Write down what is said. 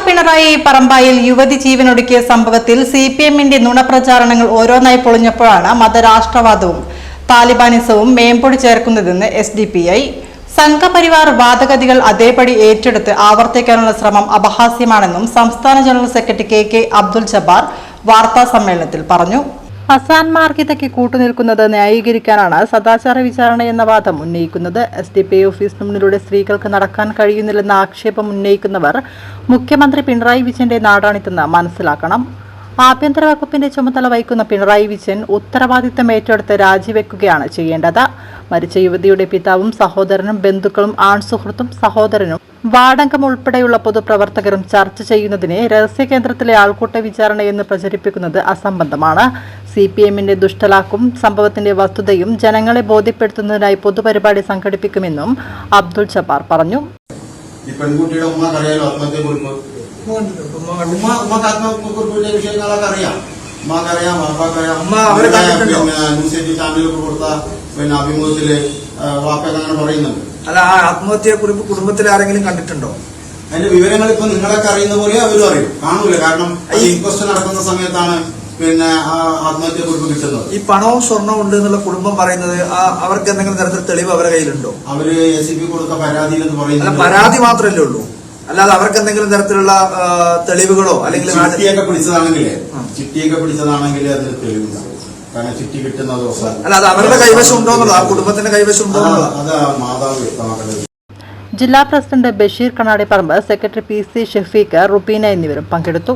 പിണറായി പറമ്പായിൽ യുവതി ജീവനൊടുക്കിയ സംഭവത്തിൽ സിപിഎമ്മിന്റെ നുണപ്രചാരണങ്ങൾ ഓരോന്നായി പൊളിഞ്ഞപ്പോഴാണ് മതരാഷ്ട്രവാദവും താലിബാനിസവും മേമ്പൊടി ചേർക്കുന്നതെന്ന് SDPI. സംഘപരിവാർ വാദഗതികൾ അതേപടി ഏറ്റെടുത്ത് ആവർത്തിക്കാനുള്ള ശ്രമം അപഹാസ്യമാണെന്നും സംസ്ഥാന general secretary KK Abdul Jabbar വാർത്താ സമ്മേളനത്തിൽ പറഞ്ഞു. അസാൻമാർഗികതയ്ക്ക് കൂട്ടുനിൽക്കുന്നത് ന്യായീകരിക്കാനാണ് സദാചാര വിചാരണ എന്ന വാദം ഉന്നയിക്കുന്നത്. SDPI ഓഫീസിന് മുന്നിലൂടെ സ്ത്രീകൾക്ക് നടക്കാൻ കഴിയുന്നില്ലെന്ന ആക്ഷേപം ഉന്നയിക്കുന്നവർ മുഖ്യമന്ത്രി പിണറായി വിജയന്റെ നാടാണിതെന്ന് മനസ്സിലാക്കണം. ആഭ്യന്തര വകുപ്പിന്റെ ചുമതല വഹിക്കുന്ന പിണറായി വിജയൻ ഉത്തരവാദിത്തം ഏറ്റെടുത്ത് രാജിവെക്കുകയാണ് ചെയ്യേണ്ടത്. മരിച്ച യുവതിയുടെ പിതാവും സഹോദരനും ബന്ധുക്കളും ആൺസുഹൃത്തും സഹോദരനും വാർഡംഗം ഉൾപ്പെടെയുള്ള പൊതുപ്രവർത്തകരും ചർച്ച ചെയ്യുന്നതിനെ രഹസ്യ കേന്ദ്രത്തിലെ ആൾക്കൂട്ട വിചാരണ എന്ന് പ്രചരിപ്പിക്കുന്നത് അസംബന്ധമാണ്. CPMന്റെ ദുഷ്ടലാക്കും സംഭവത്തിന്റെ വസ്തുതയും ജനങ്ങളെ ബോധ്യപ്പെടുത്തുന്നതിനായി പൊതുപരിപാടി സംഘടിപ്പിക്കുമെന്നും അബ്ദുൽ ജബ്ബാർ പറഞ്ഞു. അഭിമുഖത്തില് വാക്കങ്ങനെ പറയുന്നുണ്ട്. അല്ല, ആ ആത്മഹത്യയെ കുറിച്ച് കുടുംബത്തിൽ ആരെങ്കിലും കണ്ടിട്ടുണ്ടോ? അതിന്റെ വിവരങ്ങൾ ഇപ്പൊ നിങ്ങളൊക്കെ അറിയുന്ന പോലെ അവരും അറിയും, കാണൂല. കാരണം ഈ ഇൻക്വസ്റ്റ് നടക്കുന്ന സമയത്താണ് ആ ആത്മഹത്യ കുറിപ്പ് കിട്ടുന്നത്. ഈ പണവും സ്വർണവും ഉണ്ട് എന്നുള്ള കുടുംബം പറയുന്നത് അവർക്ക് എന്തെങ്കിലും തരത്തിൽ തെളിവ് അവരുടെ കയ്യിലുണ്ടോ? അവര് ACP കൊടുത്ത പരാതിയിലെന്ന് പറയുന്നത് പരാതി മാത്രമല്ലേ ഉള്ളൂ, അല്ലാതെ അവർക്ക് എന്തെങ്കിലും തരത്തിലുള്ള തെളിവുകളോ അല്ലെങ്കിൽ ചിട്ടിയൊക്കെ പിടിച്ചതാണെങ്കിൽ അതിന് തെളിവുണ്ടാവും. കാരണം ചിട്ടി കിട്ടുന്ന ദിവസം അല്ല, അത് അവരുടെ കൈവശം ഉണ്ടോന്നുള്ളത്, ആ കുടുംബത്തിന്റെ കൈവശം ഉണ്ടോന്നുള്ളത് അത് മാതാവ് വ്യക്തമാക്കേണ്ടത്. ജില്ലാ president Basheer Kannadiparamba, secretary PC Shafeeq, Rubina എന്നിവരും പങ്കെടുത്തു.